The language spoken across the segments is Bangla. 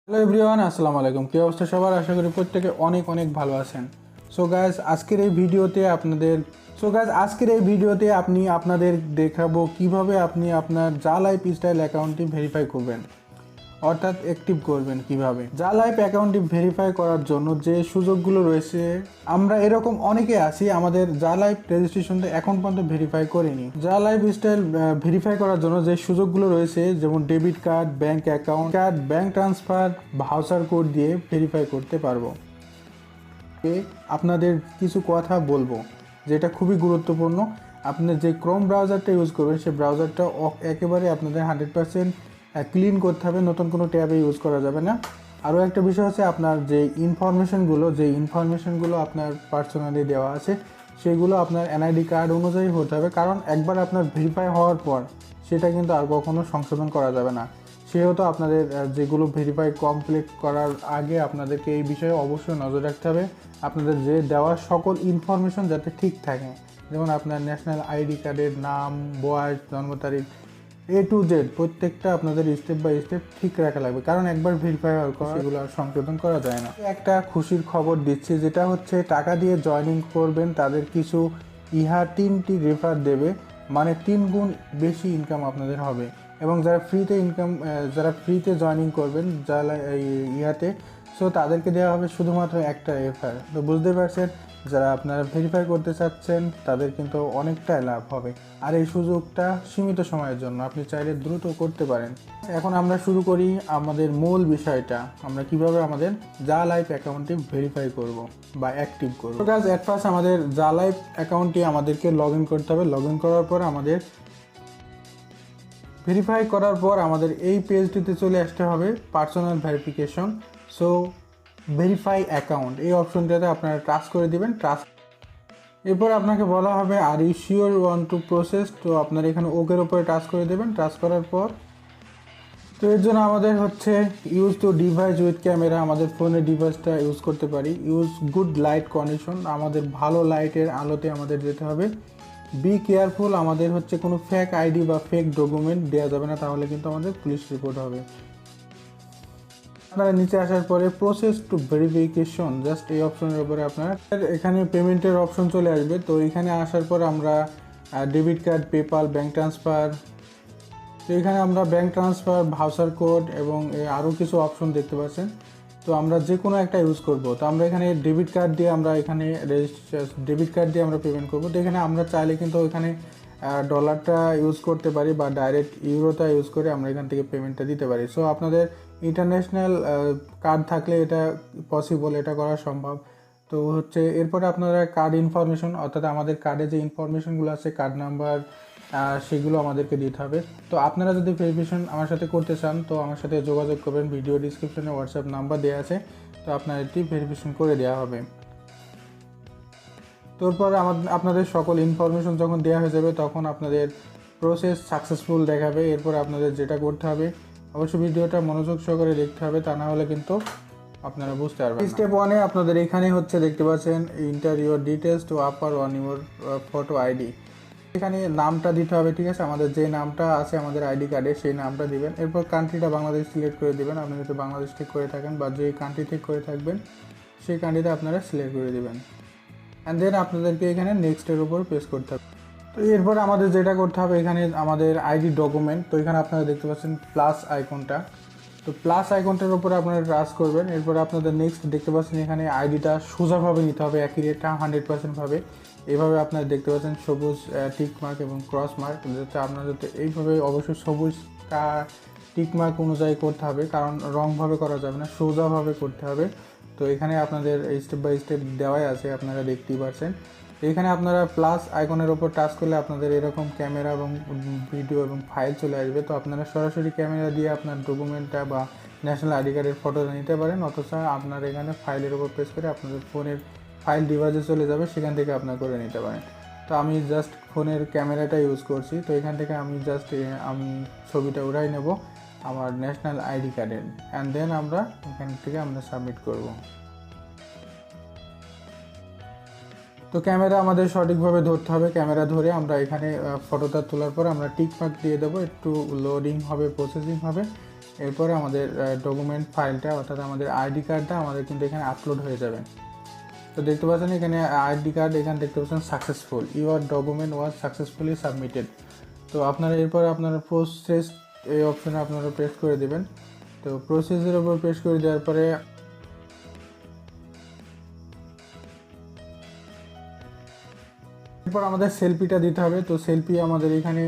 হ্যালো এভরিওয়ান, আসসালামু আলাইকুম। কী অবস্থা সবার? আশা করি প্রত্যেকে অনেক অনেক ভালো আছেন। সো গাইজ আজকের এই ভিডিওতে আমি আপনাদের দেখাবো কিভাবে আপনি আপনার জা লাইফস্টাইল অ্যাকাউন্টটি ভেরিফাই করবেন, অর্থাৎ অ্যাক্টিভ করবেন কিভাবে। জা লাইফ অ্যাকাউন্টটি ভেরিফাই করার জন্য যে সুযোগগুলো রয়েছে, আমরা এরকম অনেকে আছি আমাদের জা লাইফ রেজিস্ট্রেশনটা এখন পর্যন্ত ভেরিফাই করিনি। জা লাইফস্টাইল ভেরিফাই করার জন্য যে সুযোগগুলো রয়েছে, যেমন debit card, bank account, bank transfer, voucher code দিয়ে ভেরিফাই করতে পারবো। আপনাদের কিছু কথা বলবো যেটা খুবই গুরুত্বপূর্ণ। আপনি যে ক্রোম ব্রাউজারটা ইউজ করবেন সেই ব্রাউজারটা একেবারে আপনাদের 100% ক্লিন করতে হবে, নতুন কোনো ট্যাবে ইউজ করা যাবে না। আরও একটা বিষয় হচ্ছে, আপনার যে ইনফরমেশনগুলো আপনার পার্সোনালি দেওয়া আছে সেগুলো আপনার এনআইডি কার্ড অনুযায়ী হতে হবে, কারণ একবার আপনার ভেরিফাই হওয়ার পর সেটা কিন্তু আর কখনো সংশোধন করা যাবে না। সেহেতু আপনাদের যেগুলো ভেরিফাই কমপ্লিট করার আগে আপনাদেরকে এই বিষয়ে অবশ্যই নজর রাখতে হবে, আপনাদের যে দেওয়া সকল ইনফরমেশন যাতে ঠিক থাকে। যেমন আপনার ন্যাশনাল আইডি কার্ডের নাম, বয়স, জন্ম তারিখ, A to Z প্রত্যেকটা আপনাদের স্টেপ বাই স্টেপ ঠিক রাখা লাগবে, কারণ একবার ভেরিফাই হওয়ার পর সেগুলো আর সংশোধন করা যায় না। একটা খুশির খবর দিচ্ছি, যেটা হচ্ছে টাকা দিয়ে জয়েনিং করবেন তাদের কিছু 3টি রেফার দেবে, মানে 3 গুণ বেশি ইনকাম আপনাদের হবে। এবং যারা ফ্রিতে জয়েনিং করবেন ইয়াতে, সো তাদেরকে দেওয়া হবে শুধুমাত্র একটা রেফার। তো বুঝতে পারছেন, যারা আপনারা ভেরিফাই করতে চাচ্ছেন তাদের কিন্তু অনেকটাই লাভ হবে। আর এই সুযোগটা সীমিত সময়ের জন্য, আপনি চাইলে দ্রুত করতে পারেন। এখন আমরা শুরু করি আমাদের মূল বিষয়টা, আমরা কিভাবে আমাদের জা লাইফ অ্যাকাউন্টটি ভেরিফাই করব বা অ্যাক্টিভ করব। গাইস, এট ফার্স্ট আমাদের জা লাইফ অ্যাকাউন্টটি আমাদেরকে লগ ইন করতে হবে। লগ ইন করার পর ভেরিফাই করার পর আমাদের এই পেজটিতে চলে আসতে হবে, personal verification. So verify account এই অপশনটাতে আপনারা টাচ করে দিবেন। এরপর আপনাকে বলা হবে are you sure want to process, তো আপনারা এখানে ওকের উপরে টাচ করে দেবেন। টাচ করার পর তো এর জন্য আমাদের হচ্ছে use to device with camera, আমাদের ফোনের ডিভাইসটা ইউজ করতে পারি। ইউজ গুড লাইট কন্ডিশন, আমাদের ভালো লাইটের আলোতে আমাদের যেতে হবে। বি কেয়ারফুল, আমাদের হচ্ছে কোনো ফেক আইডি বা ফেক ডকুমেন্ট দেওয়া যাবে না, তাহলে কিন্তু আমাদের পুলিশ রিপোর্ট হবে। আপনারা নিচে আসার পরে প্রসেস টু ভেরিফিকেশন, জাস্ট এই অপশনের উপরে আপনার এখানে পেমেন্টের অপশন চলে আসবে। তো এখানে আসার পর আমরা debit card, PayPal, bank transfer, তো এখানে আমরা ব্যাঙ্ক ট্রান্সফার, ভাউচার কোড এবং আরও কিছু অপশন দেখতে পাচ্ছেন। তো আমরা যে কোনো একটা ইউজ করব। তো আমরা এখানে ডেবিট কার্ড দিয়ে আমরা পেমেন্ট করব। তো এখানে আমরা চাইলে কিন্তু এখানে ডলারটা ইউজ করতে পারি বা ডাইরেক্ট ইউরোটা ইউজ করে আমরা এখান থেকে পেমেন্টটা দিতে পারি। সো আপনাদের ইন্টারন্যাশনাল কার্ড থাকলে এটা পসিবল, এটা করা সম্ভব। তো হচ্ছে এরপরে আপনারা কার্ড ইনফরমেশন, অর্থাৎ আমাদের কার্ডে যে ইনফরমেশনগুলো আছে, কার্ড নাম্বার, সেগুলো আমাদেরকে দিতে হবে। তো আপনারা যদি ভেরিফিকেশন আমার সাথে করতে চান তো আমার সাথে যোগাযোগ করবেন, ভিডিও ডিসক্রিপশনে হোয়াটসঅ্যাপ নাম্বার দেওয়া আছে, তো আপনার এটি ভেরিফিকেশন করে দেওয়া হবে। তারপর আপনাদের সকল ইনফরমেশন যখন দেওয়া হয়ে যাবে তখন আপনাদের প্রসেস সাকসেসফুল দেখাবে। এরপর আপনাদের যেটা করতে হবে, অবশ্যই ভিডিওটা মনোযোগ সহকারে দেখতে হবে, তা না হলে কিন্তু আপনারা বুঝতে পারবেন। স্টেপ 1-এ আপনাদের এখানে হচ্ছে দেখতে পাচ্ছেন inter your details two upper on your photo ID. এখানে নামটা দিতে হবে, ঠিক আছে? আমাদের যে নামটা আছে আমাদের আইডি কার্ডে সেই নামটা দিবেন। এরপর কান্ট্রিটা বাংলাদেশ সিলেক্ট করে দিবেন, আপনি যদি বাংলাদেশ ঠিক করে থাকেন বা যে কান্ট্রি ঠিক করে থাকবেন সেই কান্ট্রিতে আপনারা সিলেক্ট করে দেবেন। অ্যান্ড দেন আপনাদেরকে এখানে নেক্সটের উপর প্রেস করতে হবে। তো এরপর আমাদের যেটা করতে হবে, এখানে আমাদের আইডি ডকুমেন্ট, তো এখানে আপনারা দেখতে পাচ্ছেন প্লাস আইকনটা, তো প্লাস আইকনটার উপরে আপনারা টাচ করবেন। এরপর আপনাদের নেক্সট দেখতে পাচ্ছেন এখানে আইডিটা সোজাভাবে নিতে হবে, অ্যাকুরেটটা 100% ভাবে। এইভাবে আপনারা দেখতে পাচ্ছেন সবুজ টিক মার্ক এবং ক্রস মার্ক, যাতে আপনারা যাতে এইভাবে অবশ্যই সবুজ টিক মার্ক অনুযায়ী করতে হবে, কারণ রংভাবে করা যাবে না, সোজাভাবে করতে হবে। তো এখানে আপনাদের স্টেপ বাই স্টেপ দেওয়াই আছে, আপনারা দেখতেই পাচ্ছেন। এখানে আপনারা প্লাস আইকনের ওপর টাচ করলে আপনাদের এরকম ক্যামেরা এবং ভিডিও এবং ফাইল চলে আসবে। তো আপনারা সরাসরি ক্যামেরা দিয়ে আপনার ডকুমেন্টটা বা ন্যাশনাল আইডি কার্ডের ফটোটা নিতে পারেন, অথবা আপনারা এখানে ফাইলের ওপর প্রেস করে আপনাদের ফোনের ফাইল ডিভাইসে চলে যাবে, সেখান থেকে আপনারা করে নিতে পারেন। তো আমি জাস্ট ফোনের ক্যামেরাটা ইউজ করছি, তো এখান থেকে আমি ছবিটা উঠাই নেব আমার ন্যাশনাল আইডি কার্ডের, অ্যান্ড দেন আমরা এখান থেকে আমরা সাবমিট করব। তো ক্যামেরা আমাদের সঠিকভাবে ধরতে হবে, ক্যামেরা ধরে আমরা এখানে ফটোটা তোলার পর আমরা টিক মার্ক দিয়ে দেবো, একটু লোডিং হবে, প্রসেসিং হবে। এরপরে আমাদের ডকুমেন্ট ফাইলটা অর্থাৎ আমাদের আইডি কার্ডটা আমাদের কিন্তু এখানে আপলোড হয়ে যাবে। তো দেখতে পাচ্ছেন এখানে আইডি কার্ড, এখানে দেখতে পাচ্ছেন successful, your document was successfully submitted. তো আপনারা এরপরে আপনারা প্রসেস এই অপশনে আপনারা প্রেস করে দেবেন। তো প্রসেসের উপর প্রেস করে দেওয়ার পরে এরপর আমাদের সেলফিটা দিতে হবে। তো সেলফি আমাদের এখানে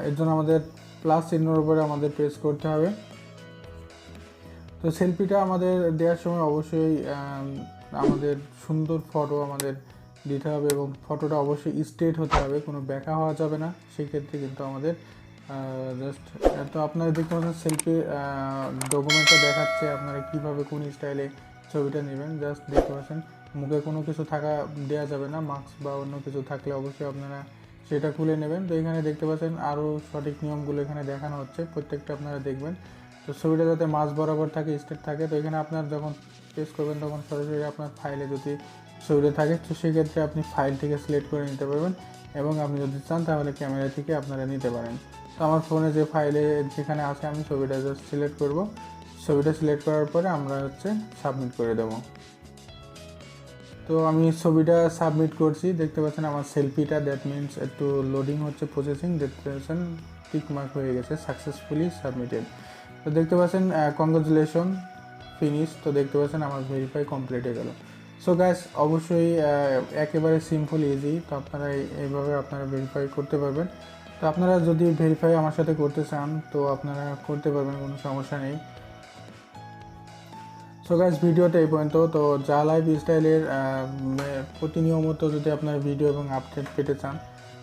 এর জন্য আমাদের প্লাস চিহ্নের উপরে আমাদের প্রেস করতে হবে। তো সেলফিটা আমাদের দেওয়ার সময় অবশ্যই আমাদের সুন্দর ফটো আমাদের দিতে হবে এবং ফটোটা অবশ্যই স্ট্রেট হতে হবে, কোনো ব্যাকা হওয়া যাবে না। সেক্ষেত্রে কিন্তু আমাদের জাস্ট তো আপনারা দেখতে পাচ্ছেন সেলফি ডকুমেন্টটা দেখাচ্ছে আপনারা কীভাবে কোন স্টাইলে ছবিটা নেবেন। জাস্ট দেখতে পাচ্ছেন মুখে কোনো কিছু থাকা দেওয়া যাবে না, মাস্ক বা অন্য কিছু থাকলে অবশ্যই আপনারা সেটা খুলে নেবেন। তো এখানে দেখতে পাচ্ছেন আরও সঠিক নিয়মগুলো এখানে দেখানো হচ্ছে, প্রত্যেকটা আপনারা দেখবেন। তো ছবিটা যাতে মাঝ বরাবর থাকে, স্ট্রেট থাকে। তো এখানে আপনার যখন প্রেস করবেন তখন সরাসরি আপনার ফাইলে যদি ছবিটা থাকে তো সেক্ষেত্রে আপনি ফাইল থেকে সিলেক্ট করে নিতে পারবেন এবং আপনি যদি চান তাহলে ক্যামেরা থেকে আপনারা নিতে পারেন। তো আমার ফোনে যে ফাইলে যেখানে আছে আমি ছবিটা জাস্ট সিলেক্ট করব। ছবিটা সিলেক্ট করার পরে আমরা সাবমিট করে দেব। তো আমি ছবিটা সাবমিট করছি, দেখতে পাচ্ছেন আমার সেলফিটা, দ্যাট মিনস একটু লোডিং হচ্ছে, প্রসেসিং, দেখতে পাচ্ছেন টিক মার্ক হয়ে গেছে, সাকসেসফুলি সাবমিটেড। তো দেখতে পাচ্ছেন কংগ্রাচুলেশন ফিনিশ। তো দেখতে পাচ্ছেন আমার ভেরিফাই কমপ্লিট হয়ে গেল। সো গাইস অবশ্যই একেবারে সিম্পল ইজি। তো আপনারা এইভাবে আপনারা ভেরিফাই করতে পারবেন। তো আপনারা যদি ভেরিফাই আমার সাথে করতে চান তো আপনারা করতে পারবেন, কোনো সমস্যা নেই। সো গাইস ভিডিওটা এই পর্যন্ত। তো যা লাইফস্টাইলের প্রতিনিয়ত যদি আপনার ভিডিও এবং আপডেট পেতে চান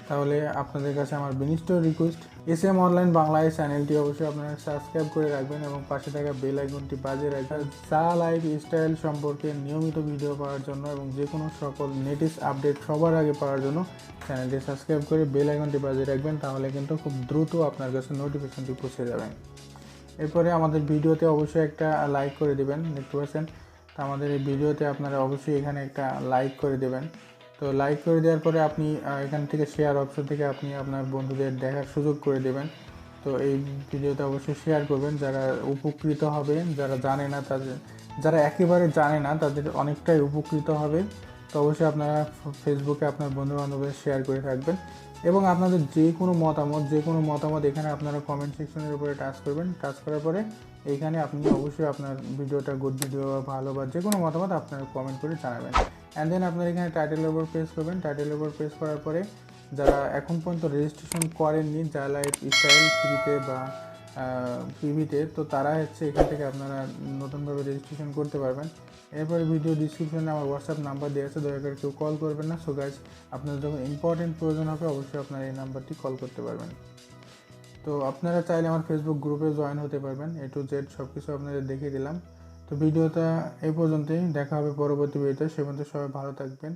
তাহলে আপনাদের কাছে আমার বিনীত রিকোয়েস্ট, এসএম অনলাইন বাংলা এই চ্যানেলটি অবশ্যই আপনারা সাবস্ক্রাইব করে রাখবেন এবং পাশে থাকা বেল আইকনটি বাজিয়ে রাখবেন যা লাইফস্টাইল সম্পর্কে নিয়মিত ভিডিও পাওয়ার জন্য এবং যে কোনো সকল লেটেস্ট আপডেট সবার আগে পাওয়ার জন্য চ্যানেলটি সাবস্ক্রাইব করে বেল আইকনটি বাজিয়ে রাখবেন। তাহলে কিন্তু খুব দ্রুত আপনার কাছে নোটিফিকেশনটি পৌঁছে যাবে। এরপরে আমাদের ভিডিওতে অবশ্যই একটা লাইক করে দেবেন, দেখতে পাচ্ছেন। তো আমাদের এই ভিডিওতে আপনারা অবশ্যই এখানে একটা লাইক করে দেবেন। তো লাইক করে দেওয়ার পরে আপনি এখান থেকে শেয়ার অপশন থেকে আপনি আপনার বন্ধুদের দেখার সুযোগ করে দেবেন। তো এই ভিডিওতে অবশ্যই শেয়ার করবেন, যারা উপকৃত হবে, যারা জানে না তাদের, যারা একেবারে জানে না তাদের অনেকটাই উপকৃত হবে। তো অবশ্যই আপনারা ফেসবুকে আপনার বন্ধুবান্ধবদের শেয়ার করে থাকবেন এবং আপনাদের যে কোনো মতামত এখানে আপনারা কমেন্ট সেকশনের উপরে টাচ করবেন। টাচ করার পরে এইখানে আপনি অবশ্যই আপনার ভিডিওটা গুড ভিডিও বা ভালো বা যে কোনো মতামত আপনারা কমেন্ট করে জানাবেন। অ্যান্ড দেন আপনারা এখানে টাইটেলের উপর প্রেস করবেন। টাইটেলের উপর প্রেস করার পরে যারা এখন পর্যন্ত রেজিস্ট্রেশন করেননি যা লাইফস্টাইল ফ্রিতে বা পিভিতে, তো তারা এখান থেকে আপনারা নতুনভাবে রেজিস্ট্রেশন করতে পারবেন। এরপরে ভিডিও ডিসক্রিপশনে আমার হোয়াটসঅ্যাপ নাম্বার দেওয়া আছে, দয়া করে কেউ কল করবেন না। সো গাইস আপনাদের যখন ইম্পর্টেন্ট প্রয়োজন হবে অবশ্যই আপনারা এই নাম্বারটি কল করতে পারবেন। তো আপনারা চাইলে আমার ফেসবুক গ্রুপে জয়েন হতে পারবেন। A to Z সব কিছু আপনাদের দেখিয়ে দিলাম। তো ভিডিওটা এই পর্যন্তই, দেখা হবে পরবর্তী ভিডিওতে। সে পর্যন্ত সবাই ভালো থাকবেন,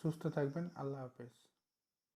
সুস্থ থাকবেন। আল্লাহ হাফেজ।